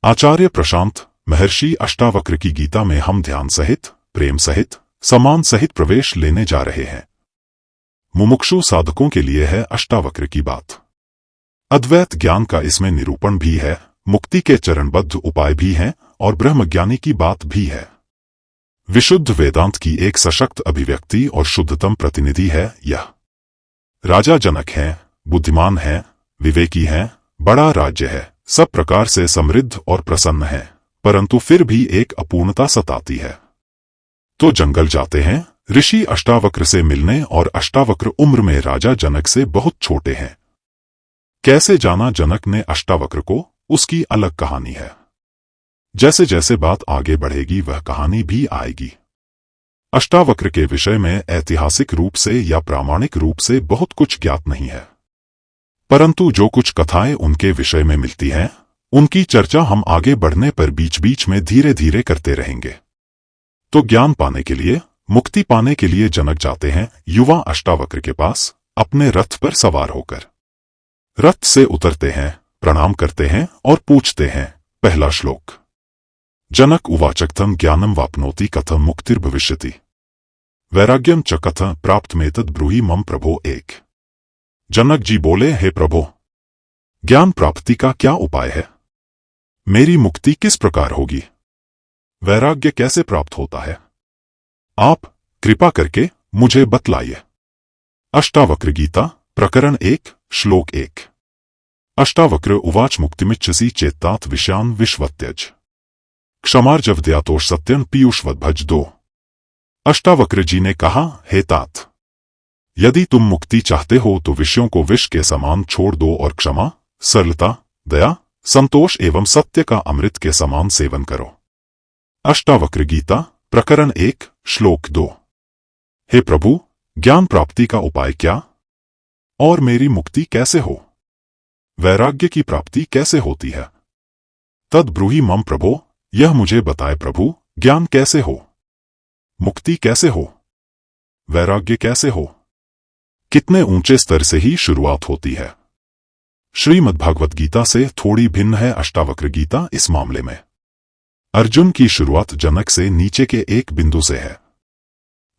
आचार्य प्रशांत महर्षि अष्टावक्र की गीता में हम ध्यान सहित, प्रेम सहित, सम्मान सहित प्रवेश लेने जा रहे हैं। मुमुक्षु साधकों के लिए है अष्टावक्र की बात। अद्वैत ज्ञान का इसमें निरूपण भी है, मुक्ति के चरणबद्ध उपाय भी हैं और ब्रह्मज्ञानी की बात भी है। विशुद्ध वेदांत की एक सशक्त अभिव्यक्ति और शुद्धतम प्रतिनिधि है यह। राजा जनक हैं, बुद्धिमान हैं, विवेकी हैं, बड़ा राज्य है, सब प्रकार से समृद्ध और प्रसन्न है, परंतु फिर भी एक अपूर्णता सताती है। तो जंगल जाते हैं ऋषि अष्टावक्र से मिलने, और अष्टावक्र उम्र में राजा जनक से बहुत छोटे हैं। कैसे जाना जनक ने अष्टावक्र को, उसकी अलग कहानी है। जैसे जैसे बात आगे बढ़ेगी वह कहानी भी आएगी। अष्टावक्र के विषय में ऐतिहासिक रूप से या प्रामाणिक रूप से बहुत कुछ ज्ञात नहीं है, परंतु जो कुछ कथाएं उनके विषय में मिलती हैं, उनकी चर्चा हम आगे बढ़ने पर बीच बीच में धीरे धीरे करते रहेंगे। तो ज्ञान पाने के लिए, मुक्ति पाने के लिए जनक जाते हैं युवा अष्टावक्र के पास, अपने रथ पर सवार होकर। रथ से उतरते हैं, प्रणाम करते हैं और पूछते हैं। पहला श्लोक। जनक उवाच कथं ज्ञानं वाप्नोति कथं मुक्तिर्भविष्यति वैराग्यं च कथं प्राप्तमेतद् ब्रूहि मम प्रभो एक। जनक जी बोले, हे प्रभो, ज्ञान प्राप्ति का क्या उपाय है? मेरी मुक्ति किस प्रकार होगी? वैराग्य कैसे प्राप्त होता है? आप कृपा करके मुझे बतलाइए। अष्टावक्र गीता प्रकरण 1 श्लोक 1। अष्टावक्र उवाच मुक्तिमिच्छसि चेत्तात विषयान् विश्वत्यज क्षमार्जवद्यातोष सत्यन पीयूषवद्भज 2। अष्टावक्र जी ने कहा, हे तात, यदि तुम मुक्ति चाहते हो तो विषयों को विष के समान छोड़ दो और क्षमा, सरलता, दया, संतोष एवं सत्य का अमृत के समान सेवन करो। अष्टावक्र गीता प्रकरण 1 श्लोक 2। हे प्रभु, ज्ञान प्राप्ति का उपाय क्या? और मेरी मुक्ति कैसे हो? वैराग्य की प्राप्ति कैसे होती है? तद ब्रूहि मम प्रभो, यह मुझे बताए प्रभु। ज्ञान कैसे हो? मुक्ति कैसे हो? वैराग्य कैसे हो? कितने ऊंचे स्तर से ही शुरुआत होती है? श्रीमद्भागवत गीता से थोड़ी भिन्न है अष्टावक्र गीता इस मामले में। अर्जुन की शुरुआत जनक से नीचे के एक बिंदु से है।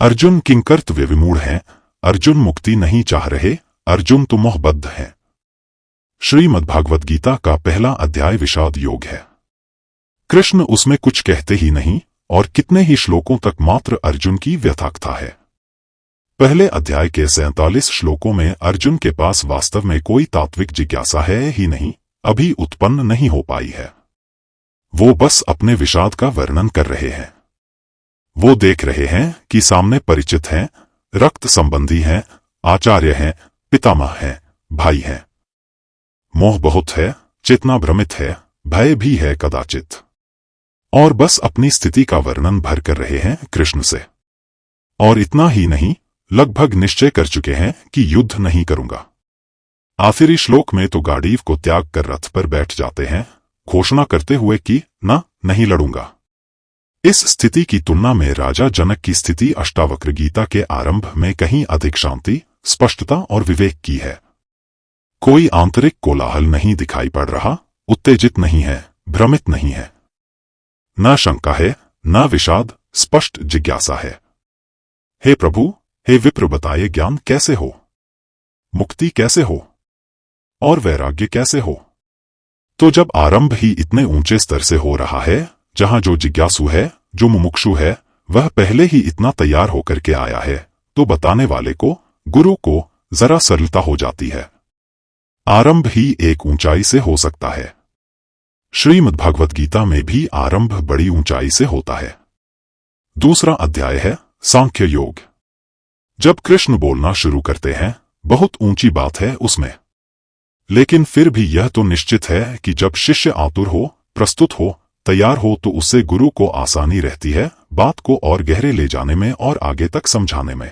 अर्जुन किंकर्तव्य विमूढ़ हैं, अर्जुन मुक्ति नहीं चाह रहे, अर्जुन तो मोहबद्ध हैं। श्रीमद्भागवत गीता का पहला अध्याय विषाद योग है। कृष्ण उसमें कुछ कहते ही नहीं और कितने ही श्लोकों तक मात्र अर्जुन की व्यथाकथा है। पहले अध्याय के 47 श्लोकों में अर्जुन के पास वास्तव में कोई तात्विक जिज्ञासा है ही नहीं, अभी उत्पन्न नहीं हो पाई है। वो बस अपने विषाद का वर्णन कर रहे हैं। वो देख रहे हैं कि सामने परिचित हैं, रक्त संबंधी हैं, आचार्य हैं, पितामह हैं, भाई हैं। मोह बहुत है, चेतना भ्रमित है, भय भी है कदाचित, और बस अपनी स्थिति का वर्णन भर कर रहे हैं कृष्ण से। और इतना ही नहीं, लगभग निश्चय कर चुके हैं कि युद्ध नहीं करूंगा। आखिरी श्लोक में तो गांडीव को त्याग कर रथ पर बैठ जाते हैं, घोषणा करते हुए कि नहीं लड़ूंगा। इस स्थिति की तुलना में राजा जनक की स्थिति अष्टावक्र गीता के आरंभ में कहीं अधिक शांति, स्पष्टता और विवेक की है। कोई आंतरिक कोलाहल नहीं दिखाई पड़ रहा, उत्तेजित नहीं है, भ्रमित नहीं है। न शंका है, न विषाद, स्पष्ट जिज्ञासा है। हे प्रभु, हे विप्र, बताइए ज्ञान कैसे हो? मुक्ति कैसे हो? और वैराग्य कैसे हो? तो जब आरंभ ही इतने ऊंचे स्तर से हो रहा है, जहां जो जिज्ञासु है, जो मुमुक्षु है, वह पहले ही इतना तैयार होकर के आया है, तो बताने वाले को, गुरु को जरा सरलता हो जाती है। आरंभ ही एक ऊंचाई से हो सकता है। श्रीमद्भागवत गीता में भी आरंभ बड़ी ऊंचाई से होता है। दूसरा अध्याय है सांख्य योग। जब कृष्ण बोलना शुरू करते हैं, बहुत ऊंची बात है उसमें, लेकिन फिर भी यह तो निश्चित है कि जब शिष्य आतुर हो, प्रस्तुत हो, तैयार हो, तो उससे गुरु को आसानी रहती है बात को और गहरे ले जाने में और आगे तक समझाने में।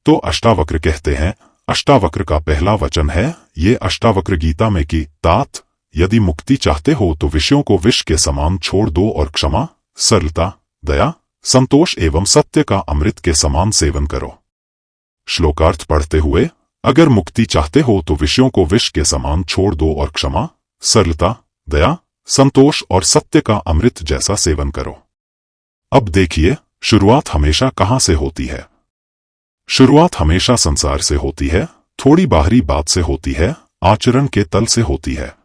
तो अष्टावक्र कहते हैं, अष्टावक्र का पहला वचन है ये अष्टावक्र गीता में कि तात, यदि मुक्ति चाहते हो तो विषयों को विष के समान छोड़ दो और क्षमा, सरलता, दया, संतोष एवं सत्य का अमृत के समान सेवन करो। श्लोकार्थ पढ़ते हुए, अगर मुक्ति चाहते हो तो विषयों को विष के समान छोड़ दो और क्षमा, सरलता, दया, संतोष और सत्य का अमृत जैसा सेवन करो। अब देखिए, शुरुआत हमेशा कहां से होती है। शुरुआत हमेशा संसार से होती है, थोड़ी बाहरी बात से होती है, आचरण के तल से होती है।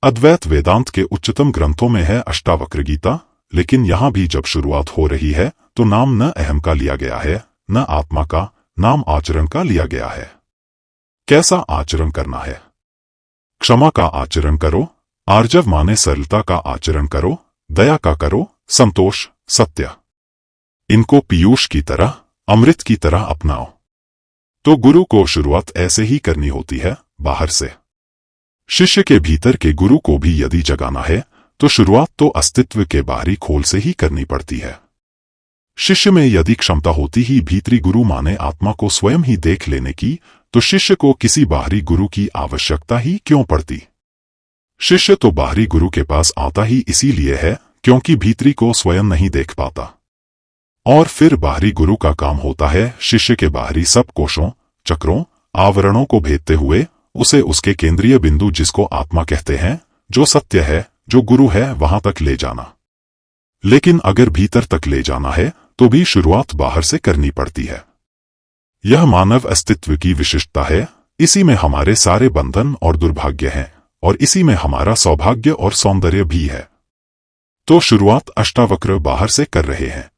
अद्वैत वेदांत के उच्चतम ग्रंथों में है अष्टावक्र गीता, लेकिन यहां भी जब शुरुआत हो रही है तो नाम न अहम का लिया गया है, न आत्मा का, नाम आचरण का लिया गया है। कैसा आचरण करना है? क्षमा का आचरण करो, आर्जव माने सरलता का आचरण करो, दया का करो, संतोष, सत्य, इनको पीयूष की तरह, अमृत की तरह अपनाओ। तो गुरु को शुरुआत ऐसे ही करनी होती है, बाहर से। शिष्य के भीतर के गुरु को भी यदि जगाना है तो शुरुआत तो अस्तित्व के बाहरी खोल से ही करनी पड़ती है। शिष्य में यदि क्षमता होती ही भीतरी गुरु माने आत्मा को स्वयं ही देख लेने की, तो शिष्य को किसी बाहरी गुरु की आवश्यकता ही क्यों पड़ती? शिष्य तो बाहरी गुरु के पास आता ही इसीलिए है क्योंकि भीतरी को स्वयं नहीं देख पाता। और फिर बाहरी गुरु का काम होता है शिष्य के बाहरी सब कोशों, चक्रों, आवरणों को भेदते हुए उसे उसके केंद्रीय बिंदु, जिसको आत्मा कहते हैं, जो सत्य है, जो गुरु है, वहां तक ले जाना। लेकिन अगर भीतर तक ले जाना है तो भी शुरुआत बाहर से करनी पड़ती है। यह मानव अस्तित्व की विशिष्टता है, इसी में हमारे सारे बंधन और दुर्भाग्य हैं, और इसी में हमारा सौभाग्य और सौंदर्य भी है। तो शुरुआत अष्टावक्र बाहर से कर रहे हैं।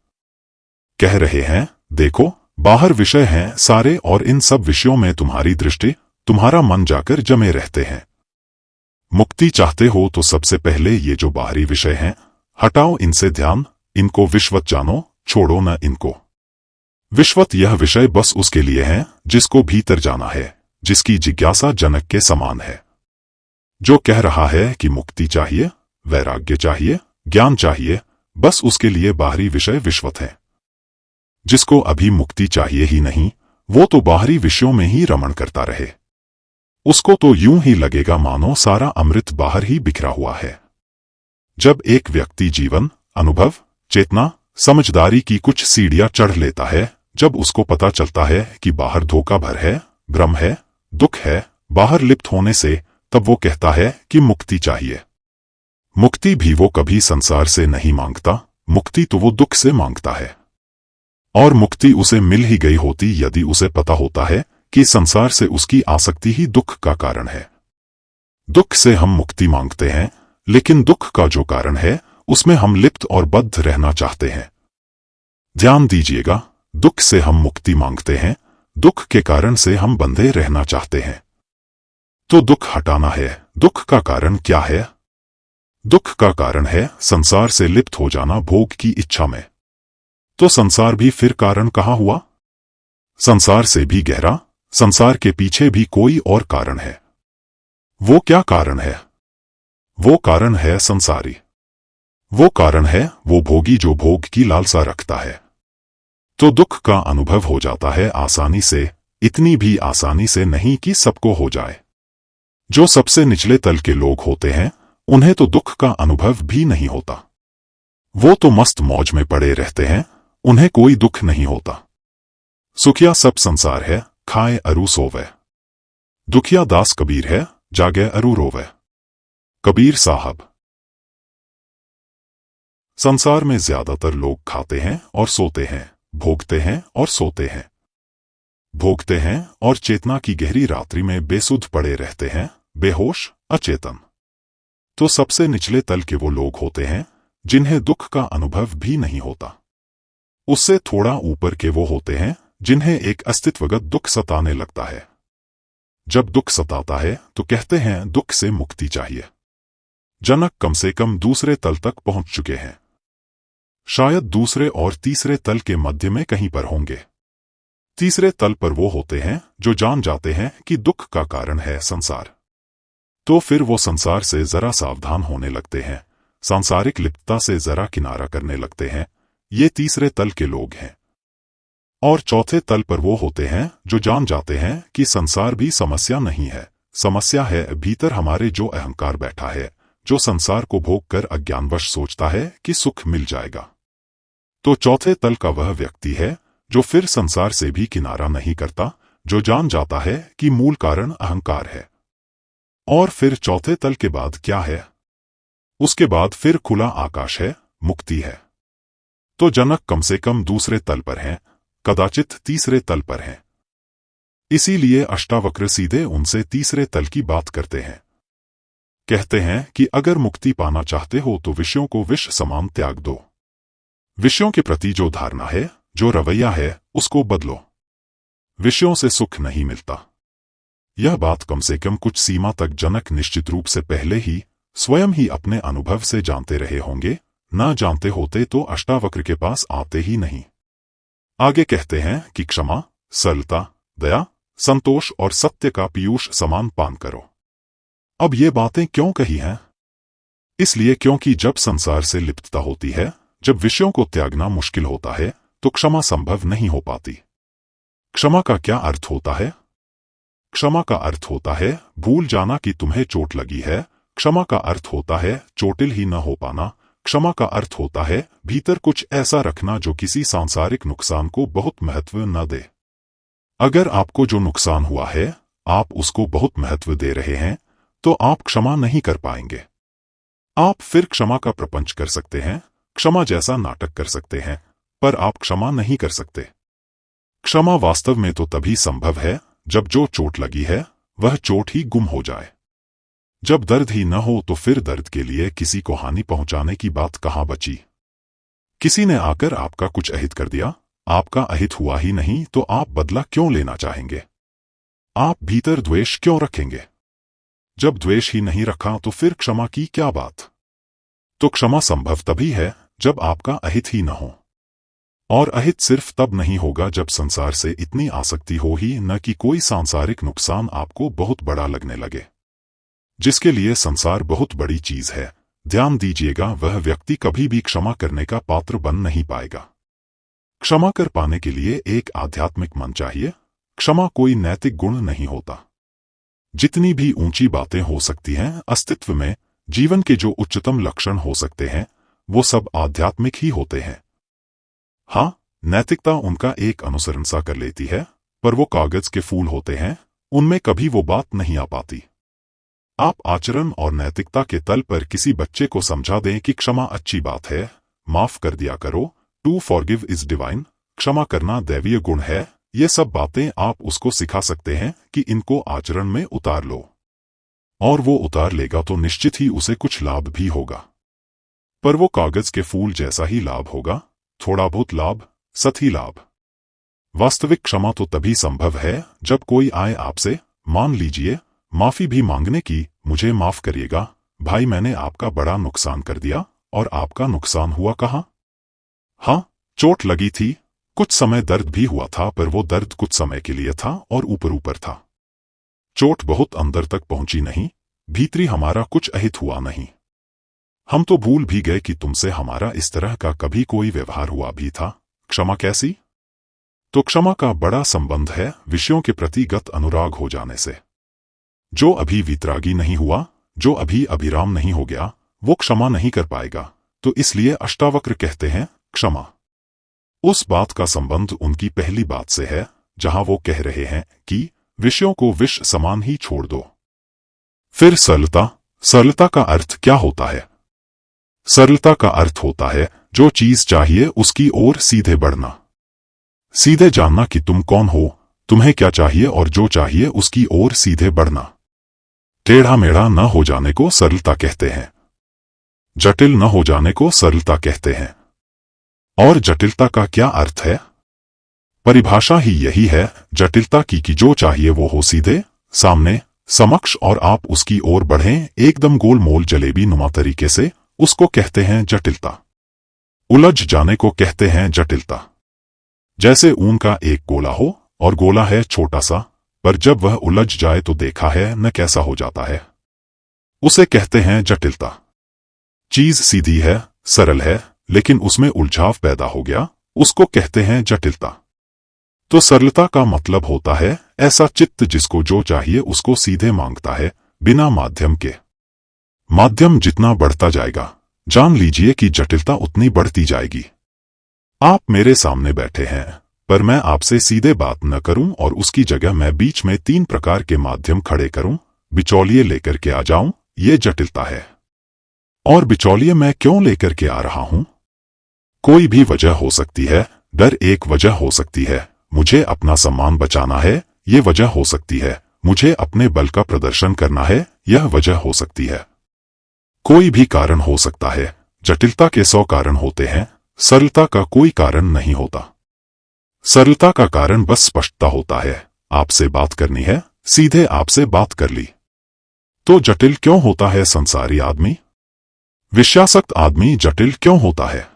कह रहे हैं, देखो, बाहर विषय हैं सारे, और इन सब विषयों में तुम्हारी दृष्टि, तुम्हारा मन जाकर जमे रहते हैं। मुक्ति चाहते हो तो सबसे पहले ये जो बाहरी विषय हैं, हटाओ इनसे ध्यान, इनको विश्वत जानो, छोड़ो न इनको। विश्वत यह विषय बस उसके लिए हैं जिसको भीतर जाना है, जिसकी जिज्ञासा जनक के समान है, जो कह रहा है कि मुक्ति चाहिए, वैराग्य चाहिए, ज्ञान चाहिए, बस उसके लिए बाहरी विषय विश्वत है। जिसको अभी मुक्ति चाहिए ही नहीं, वो तो बाहरी विषयों में ही रमण करता रहे। उसको तो यूं ही लगेगा मानो सारा अमृत बाहर ही बिखरा हुआ है। जब एक व्यक्ति जीवन, अनुभव, चेतना, समझदारी की कुछ सीढ़ियां चढ़ लेता है, जब उसको पता चलता है कि बाहर धोखा भर है, भ्रम है, दुख है, बाहर लिप्त होने से, तब वो कहता है कि मुक्ति चाहिए। मुक्ति भी वो कभी संसार से नहीं मांगता, मुक्ति तो वो दुख से मांगता है। और मुक्ति उसे मिल ही गई होती यदि उसे पता होता है कि संसार से उसकी आसक्ति ही दुख का कारण है। दुख से हम मुक्ति मांगते हैं, लेकिन दुख का जो कारण है उसमें हम लिप्त और बद्ध रहना चाहते हैं। ध्यान दीजिएगा, दुख से हम मुक्ति मांगते हैं, दुख के कारण से हम बंधे रहना चाहते हैं। तो दुख हटाना है। दुख का कारण क्या है? दुख का कारण है संसार से लिप्त हो जाना भोग की इच्छा में। तो संसार भी फिर कारण कहाँ हुआ? संसार से भी गहरा, संसार के पीछे भी कोई और कारण है। वो क्या कारण है? वो कारण है संसारी। वो कारण है वो भोगी जो भोग की लालसा रखता है। तो दुख का अनुभव हो जाता है आसानी से, इतनी भी आसानी से नहीं कि सबको हो जाए। जो सबसे निचले तल के लोग होते हैं, उन्हें तो दुख का अनुभव भी नहीं होता। वो तो मस्त मौज में पड़े रहते हैं, उन्हें कोई दुख नहीं होता। सुखिया सब संसार है, खाए अरु सोवे। दुखिया दास कबीर है, जागे अरु रोवे। कबीर साहब। संसार में ज्यादातर लोग खाते हैं और सोते हैं, भोगते हैं और सोते हैं। भोगते हैं और चेतना की गहरी रात्रि में बेसुध पड़े रहते हैं, बेहोश, अचेतन। तो सबसे निचले तल के वो लोग होते हैं जिन्हें दुख का अनुभव भी नहीं होता। उससे थोड़ा ऊपर के वो होते हैं जिन्हें एक अस्तित्वगत दुख सताने लगता है। जब दुख सताता है तो कहते हैं दुख से मुक्ति चाहिए। जनक कम से कम दूसरे तल तक पहुंच चुके हैं। शायद दूसरे और तीसरे तल के मध्य में कहीं पर होंगे। तीसरे तल पर वो होते हैं जो जान जाते हैं कि दुख का कारण है संसार। तो फिर वो संसार से जरा सावधान होने लगते हैं, सांसारिक लिप्तता से जरा किनारा करने लगते हैं। ये तीसरे तल के लोग हैं। और चौथे तल पर वो होते हैं जो जान जाते हैं कि संसार भी समस्या नहीं है, समस्या है भीतर हमारे जो अहंकार बैठा है, जो संसार को भोग कर अज्ञानवश सोचता है कि सुख मिल जाएगा। तो चौथे तल का वह व्यक्ति है जो फिर संसार से भी किनारा नहीं करता, जो जान जाता है कि मूल कारण अहंकार है। और फिर चौथे तल के बाद क्या है? उसके बाद फिर खुला आकाश है, मुक्ति है। तो जनक कम से कम दूसरे तल पर हैं, कदाचित तीसरे तल पर हैं। इसीलिए अष्टावक्र सीधे उनसे तीसरे तल की बात करते हैं। कहते हैं कि अगर मुक्ति पाना चाहते हो तो विषयों को विष समान त्याग दो। विषयों के प्रति जो धारणा है, जो रवैया है, उसको बदलो। विषयों से सुख नहीं मिलता। यह बात कम से कम कुछ सीमा तक जनक निश्चित रूप से पहले ही स्वयं ही अपने अनुभव से जानते रहे होंगे, ना जानते होते तो अष्टावक्र के पास आते ही नहीं। आगे कहते हैं कि क्षमा, सरलता, दया, संतोष और सत्य का पीयूष समान पान करो। अब ये बातें क्यों कही हैं? इसलिए क्योंकि जब संसार से लिप्तता होती है, जब विषयों को त्यागना मुश्किल होता है, तो क्षमा संभव नहीं हो पाती। क्षमा का क्या अर्थ होता है? क्षमा का अर्थ होता है भूल जाना कि तुम्हें चोट लगी है। क्षमा का अर्थ होता है चोटिल ही न हो पाना। क्षमा का अर्थ होता है भीतर कुछ ऐसा रखना जो किसी सांसारिक नुकसान को बहुत महत्व न दे। अगर आपको जो नुकसान हुआ है, आप उसको बहुत महत्व दे रहे हैं, तो आप क्षमा नहीं कर पाएंगे। आप फिर क्षमा का प्रपंच कर सकते हैं, क्षमा जैसा नाटक कर सकते हैं, पर आप क्षमा नहीं कर सकते। क्षमा वास्तव में तो तभी संभव है जब जो चोट लगी है वह चोट ही गुम हो जाए। जब दर्द ही न हो तो फिर दर्द के लिए किसी को हानि पहुंचाने की बात कहां बची। किसी ने आकर आपका कुछ अहित कर दिया, आपका अहित हुआ ही नहीं तो आप बदला क्यों लेना चाहेंगे? आप भीतर द्वेष क्यों रखेंगे? जब द्वेष ही नहीं रखा तो फिर क्षमा की क्या बात? तो क्षमा संभव तभी है जब आपका अहित ही न हो। और अहित सिर्फ तब नहीं होगा जब संसार से इतनी आसक्ति हो ही न कि कोई सांसारिक नुकसान आपको बहुत बड़ा लगने लगे। जिसके लिए संसार बहुत बड़ी चीज है, ध्यान दीजिएगा, वह व्यक्ति कभी भी क्षमा करने का पात्र बन नहीं पाएगा। क्षमा कर पाने के लिए एक आध्यात्मिक मन चाहिए। क्षमा कोई नैतिक गुण नहीं होता। जितनी भी ऊंची बातें हो सकती हैं अस्तित्व में, जीवन के जो उच्चतम लक्षण हो सकते हैं, वो सब आध्यात्मिक ही होते हैं। हाँ, नैतिकता उनका एक अनुसरण सा कर लेती है, पर वो कागज के फूल होते हैं, उनमें कभी वो बात नहीं आ पाती। आप आचरण और नैतिकता के तल पर किसी बच्चे को समझा दें कि क्षमा अच्छी बात है, माफ कर दिया करो, टू फॉरगिव इज डिवाइन, क्षमा करना दैवीय गुण है, ये सब बातें आप उसको सिखा सकते हैं कि इनको आचरण में उतार लो। और वो उतार लेगा तो निश्चित ही उसे कुछ लाभ भी होगा, पर वो कागज के फूल जैसा ही लाभ होगा, थोड़ा बहुत लाभ, सतही लाभ। वास्तविक क्षमा तो तभी संभव है जब कोई आए आपसे, मान लीजिए माफी भी मांगने की, मुझे माफ करिएगा भाई, मैंने आपका बड़ा नुकसान कर दिया। और आपका नुकसान हुआ कहाँ? हाँ, चोट लगी थी, कुछ समय दर्द भी हुआ था, पर वो दर्द कुछ समय के लिए था और ऊपर ऊपर था। चोट बहुत अंदर तक पहुंची नहीं, भीतरी हमारा कुछ अहित हुआ नहीं। हम तो भूल भी गए कि तुमसे हमारा इस तरह का कभी कोई व्यवहार हुआ भी था। क्षमा कैसी? तो क्षमा का बड़ा संबंध है विषयों के प्रति गत अनुराग हो जाने से। जो अभी वितरागी नहीं हुआ, जो अभी अभिराम नहीं हो गया, वो क्षमा नहीं कर पाएगा। तो इसलिए अष्टावक्र कहते हैं क्षमा। उस बात का संबंध उनकी पहली बात से है जहां वो कह रहे हैं कि विषयों को विष समान ही छोड़ दो। फिर सरलता। सरलता का अर्थ क्या होता है? सरलता का अर्थ होता है जो चीज चाहिए उसकी ओर सीधे बढ़ना, सीधे जानना कि तुम कौन हो, तुम्हें क्या चाहिए और जो चाहिए उसकी ओर सीधे बढ़ना। टेढ़ा मेढ़ा न हो जाने को सरलता कहते हैं, जटिल न हो जाने को सरलता कहते हैं। और जटिलता का क्या अर्थ है? परिभाषा ही यही है जटिलता की कि जो चाहिए वो हो सीधे सामने समक्ष और आप उसकी ओर बढ़ें एकदम गोलमोल जलेबी नुमा तरीके से, उसको कहते हैं जटिलता। उलझ जाने को कहते हैं जटिलता। जैसे ऊन का एक गोला हो और गोला है छोटा सा, पर जब वह उलझ जाए तो देखा है न कैसा हो जाता है, उसे कहते हैं जटिलता। चीज सीधी है, सरल है, लेकिन उसमें उलझाव पैदा हो गया, उसको कहते हैं जटिलता। तो सरलता का मतलब होता है ऐसा चित्त जिसको जो चाहिए उसको सीधे मांगता है, बिना माध्यम के। माध्यम जितना बढ़ता जाएगा, जान लीजिए कि जटिलता उतनी बढ़ती जाएगी। आप मेरे सामने बैठे हैं, पर मैं आपसे सीधे बात न करूं और उसकी जगह मैं बीच में 3 प्रकार के माध्यम खड़े करूं, बिचौलिए लेकर के आ जाऊं, ये जटिलता है। और बिचौलिए मैं क्यों लेकर के आ रहा हूं? कोई भी वजह हो सकती है, डर एक वजह हो सकती है, मुझे अपना सम्मान बचाना है, ये वजह हो सकती है, मुझे अपने बल का प्रदर्शन करना है, यह वजह हो सकती है। कोई भी कारण हो सकता है। जटिलता के 100 कारण होते हैं, सरलता का कोई कारण नहीं होता। सरलता का कारण बस स्पष्टता होता है। आपसे बात करनी है, सीधे आपसे बात कर ली। तो जटिल क्यों होता है संसारी आदमी? विषयासक्त आदमी जटिल क्यों होता है?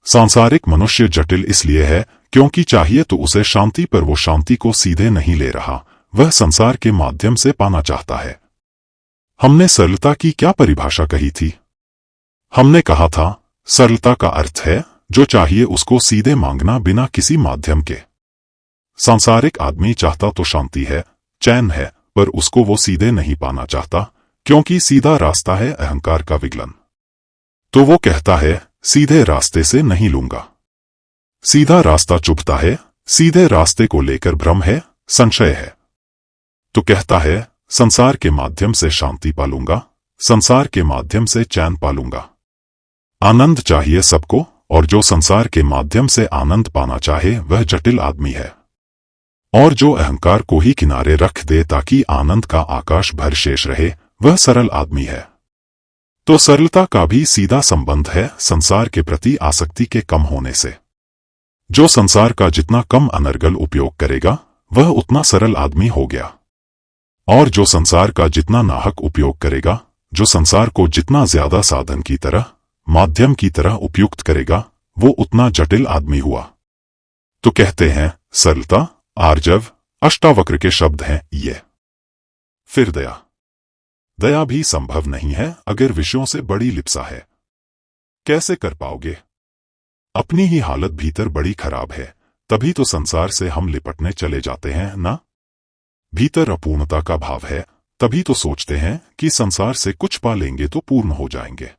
सांसारिक मनुष्य जटिल इसलिए है क्योंकि चाहिए तो उसे शांति, पर वो शांति को सीधे नहीं ले रहा, वह संसार के माध्यम से पाना चाहता है। हमने सरलता की क्या परिभाषा कही थी? हमने कहा था सरलता का अर्थ है जो चाहिए उसको सीधे मांगना, बिना किसी माध्यम के। सांसारिक आदमी चाहता तो शांति है, चैन है, पर उसको वो सीधे नहीं पाना चाहता, क्योंकि सीधा रास्ता है अहंकार का विगलन। तो वो कहता है सीधे रास्ते से नहीं लूंगा। सीधा रास्ता चुभता है, सीधे रास्ते को लेकर भ्रम है, संशय है। तो कहता है संसार के माध्यम से शांति पालूंगा, संसार के माध्यम से चैन पालूंगा। आनंद चाहिए सबको, और जो संसार के माध्यम से आनंद पाना चाहे वह जटिल आदमी है। और जो अहंकार को ही किनारे रख दे ताकि आनंद का आकाश भर शेष रहे, वह सरल आदमी है। तो सरलता का भी सीधा संबंध है संसार के प्रति आसक्ति के कम होने से। जो संसार का जितना कम अनर्गल उपयोग करेगा वह उतना सरल आदमी हो गया, और जो संसार का जितना नाहक उपयोग करेगा, जो संसार को जितना ज्यादा साधन की तरह, माध्यम की तरह उपयुक्त करेगा, वो उतना जटिल आदमी हुआ। तो कहते हैं सरलता, आर्जव, अष्टावक्र के शब्द हैं ये। फिर दया। दया भी संभव नहीं है अगर विषयों से बड़ी लिप्सा है। कैसे कर पाओगे? अपनी ही हालत भीतर बड़ी खराब है, तभी तो संसार से हम लिपटने चले जाते हैं ना। भीतर अपूर्णता का भाव है, तभी तो सोचते हैं कि संसार से कुछ पा लेंगे तो पूर्ण हो जाएंगे।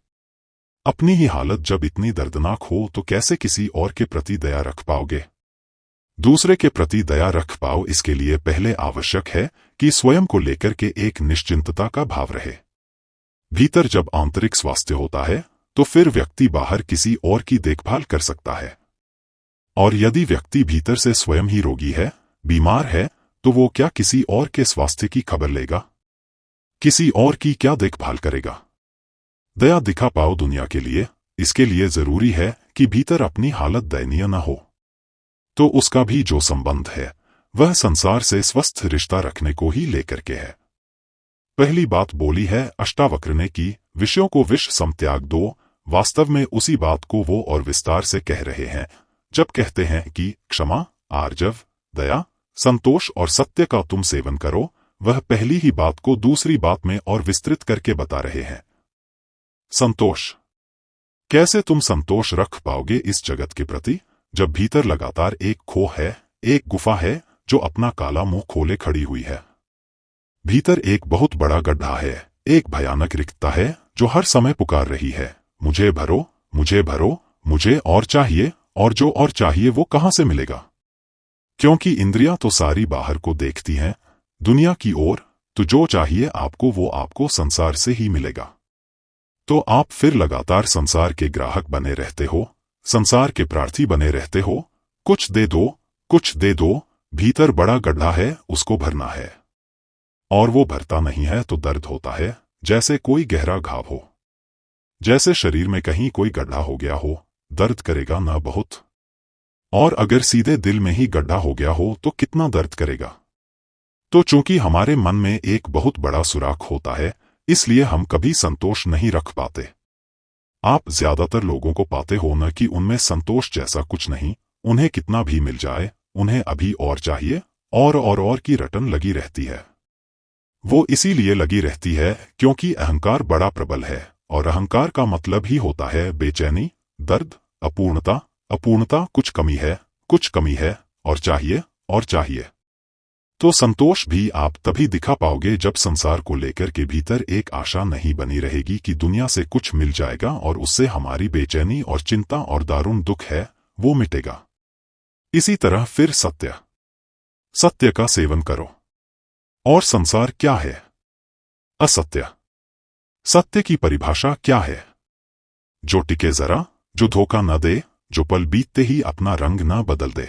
अपनी ही हालत जब इतनी दर्दनाक हो तो कैसे किसी और के प्रति दया रख पाओगे? दूसरे के प्रति दया रख पाओ, इसके लिए पहले आवश्यक है कि स्वयं को लेकर के एक निश्चिंतता का भाव रहे। भीतर जब आंतरिक स्वास्थ्य होता है तो फिर व्यक्ति बाहर किसी और की देखभाल कर सकता है। और यदि व्यक्ति भीतर से स्वयं ही रोगी है, बीमार है, तो वो क्या किसी और के स्वास्थ्य की खबर लेगा? किसी और की क्या देखभाल करेगा? दया दिखा पाओ दुनिया के लिए, इसके लिए जरूरी है कि भीतर अपनी हालत दयनीय न हो। तो उसका भी जो संबंध है वह संसार से स्वस्थ रिश्ता रखने को ही लेकर के है। पहली बात बोली है अष्टावक्र ने कि विषयों को विष सम त्याग दो। वास्तव में उसी बात को वो और विस्तार से कह रहे हैं जब कहते हैं कि क्षमा, आर्जव, दया, संतोष और सत्य का तुम सेवन करो। वह पहली ही बात को दूसरी बात में और विस्तृत करके बता रहे हैं। संतोष। कैसे तुम संतोष रख पाओगे इस जगत के प्रति जब भीतर लगातार एक खो है, एक गुफा है जो अपना काला मुंह खोले खड़ी हुई है। भीतर एक बहुत बड़ा गड्ढा है, एक भयानक रिक्तता है जो हर समय पुकार रही है, मुझे भरो, मुझे भरो, मुझे और चाहिए, और जो और चाहिए वो कहां से मिलेगा? क्योंकि इंद्रियां तो सारी बाहर को देखती हैं, दुनिया की ओर, तो जो चाहिए आपको वो आपको संसार से ही मिलेगा। तो आप फिर लगातार संसार के ग्राहक बने रहते हो, संसार के प्रार्थी बने रहते हो। कुछ दे दो, कुछ दे दो। भीतर बड़ा गड्ढा है, उसको भरना है, और वो भरता नहीं है तो दर्द होता है, जैसे कोई गहरा घाव हो। जैसे शरीर में कहीं कोई गड्ढा हो गया हो, दर्द करेगा ना बहुत। और अगर सीधे दिल में ही गड्ढा हो गया हो तो कितना दर्द करेगा। तो चूंकि हमारे मन में एक बहुत बड़ा सुराख होता है, इसलिए हम कभी संतोष नहीं रख पाते। आप ज्यादातर लोगों को पाते हो न कि उनमें संतोष जैसा कुछ नहीं, उन्हें कितना भी मिल जाए, उन्हें अभी और चाहिए, और की रटन लगी रहती है। वो इसीलिए लगी रहती है क्योंकि अहंकार बड़ा प्रबल है, और अहंकार का मतलब ही होता है बेचैनी, दर्द, अपूर्णता। अपूर्णता कुछ कमी है, और चाहिए। तो संतोष भी आप तभी दिखा पाओगे जब संसार को लेकर के भीतर एक आशा नहीं बनी रहेगी कि दुनिया से कुछ मिल जाएगा और उससे हमारी बेचैनी और चिंता और दारुण दुख है वो मिटेगा। इसी तरह फिर सत्य का सेवन करो। और संसार क्या है? असत्य। सत्य की परिभाषा क्या है? जो टिके जरा, जो धोखा न दे, जो पल बीतते ही अपना रंग न बदल दे।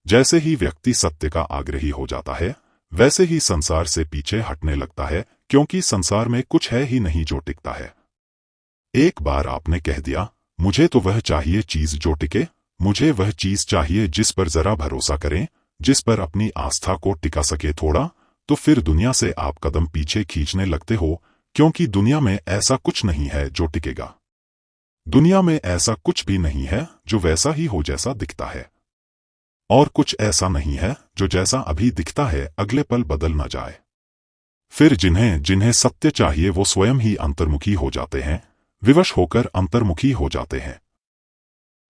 जैसे ही व्यक्ति सत्य का आग्रही हो जाता है, वैसे ही संसार से पीछे हटने लगता है, क्योंकि संसार में कुछ है ही नहीं जो टिकता है। एक बार आपने कह दिया, मुझे तो वह चाहिए चीज जो टिके, मुझे वह चीज चाहिए जिस पर जरा भरोसा करें, जिस पर अपनी आस्था को टिका सके थोड़ा, तो फिर दुनिया से आप कदम पीछे खींचने लगते हो, क्योंकि दुनिया में ऐसा कुछ नहीं है जो टिकेगा। दुनिया में ऐसा कुछ भी नहीं है जो वैसा ही हो जैसा दिखता है, और कुछ ऐसा नहीं है जो जैसा अभी दिखता है अगले पल बदल न जाए। फिर जिन्हें जिन्हें सत्य चाहिए वो स्वयं ही अंतर्मुखी हो जाते हैं, विवश होकर अंतर्मुखी हो जाते हैं।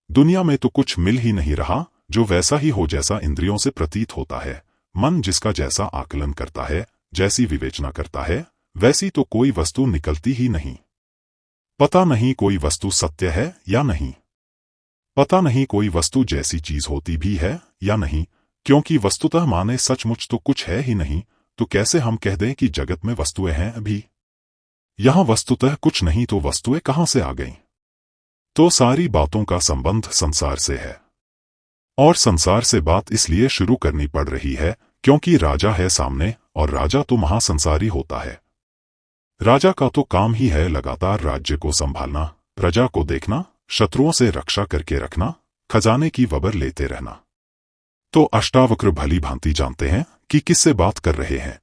दुनिया में तो कुछ मिल ही नहीं रहा जो वैसा ही हो जैसा इंद्रियों से प्रतीत होता है। मन जिसका जैसा आकलन करता है, जैसी विवेचना करता है, वैसी तो कोई वस्तु निकलती ही नहीं। पता नहीं कोई वस्तु सत्य है या नहीं, पता नहीं कोई वस्तु जैसी चीज होती भी है या नहीं, क्योंकि वस्तुतः माने सचमुच तो कुछ है ही नहीं, तो कैसे हम कह दें कि जगत में वस्तुएं हैं अभी? यहां वस्तुतः कुछ नहीं तो वस्तुएं कहां से आ गईं? तो सारी बातों का संबंध संसार से है, और संसार से बात इसलिए शुरू करनी पड़ रही है क्योंकि राजा है सामने, और राजा तो महासंसारी होता है। राजा का तो काम ही है लगातार राज्य को संभालना, प्रजा को देखना, शत्रुओं से रक्षा करके रखना, खजाने की वबर लेते रहना। तो अष्टावक्र भली भांति जानते हैं कि किससे बात कर रहे हैं।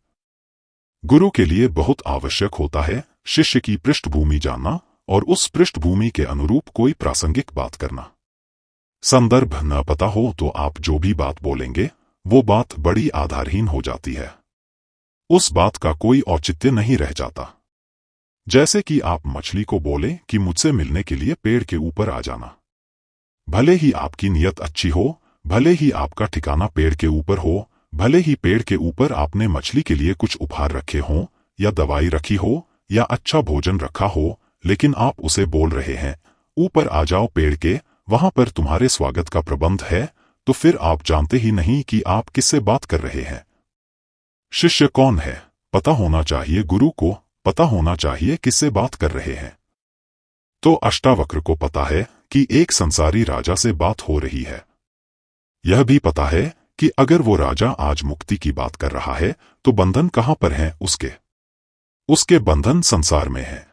गुरु के लिए बहुत आवश्यक होता है शिष्य की पृष्ठभूमि जानना, और उस पृष्ठभूमि के अनुरूप कोई प्रासंगिक बात करना। संदर्भ न पता हो तो आप जो भी बात बोलेंगे वो बात बड़ी आधारहीन हो जाती है, उस बात का कोई औचित्य नहीं रह जाता। जैसे कि आप मछली को बोले कि मुझसे मिलने के लिए पेड़ के ऊपर आ जाना। भले ही आपकी नीयत अच्छी हो, भले ही आपका ठिकाना पेड़ के ऊपर हो, भले ही पेड़ के ऊपर आपने मछली के लिए कुछ उपहार रखे हों, या दवाई रखी हो, या अच्छा भोजन रखा हो, लेकिन आप उसे बोल रहे हैं, ऊपर आ जाओ पेड़ के, वहां पर तुम्हारे स्वागत का प्रबंध है, तो फिर आप जानते ही नहीं कि आप किससे बात कर रहे हैं। शिष्य कौन है पता होना चाहिए गुरु को, पता होना चाहिए किससे बात कर रहे हैं। तो अष्टावक्र को पता है कि एक संसारी राजा से बात हो रही है। यह भी पता है कि अगर वो राजा आज मुक्ति की बात कर रहा है तो बंधन कहां पर हैं उसके बंधन संसार में हैं।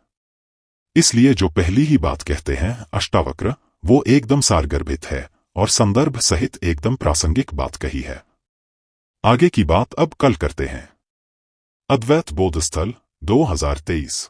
इसलिए जो पहली ही बात कहते हैं अष्टावक्र, वो एकदम सारगर्भित है और संदर्भ सहित एकदम प्रासंगिक बात कही है। आगे की बात अब कल करते हैं। अद्वैत बोधस्थल 2023।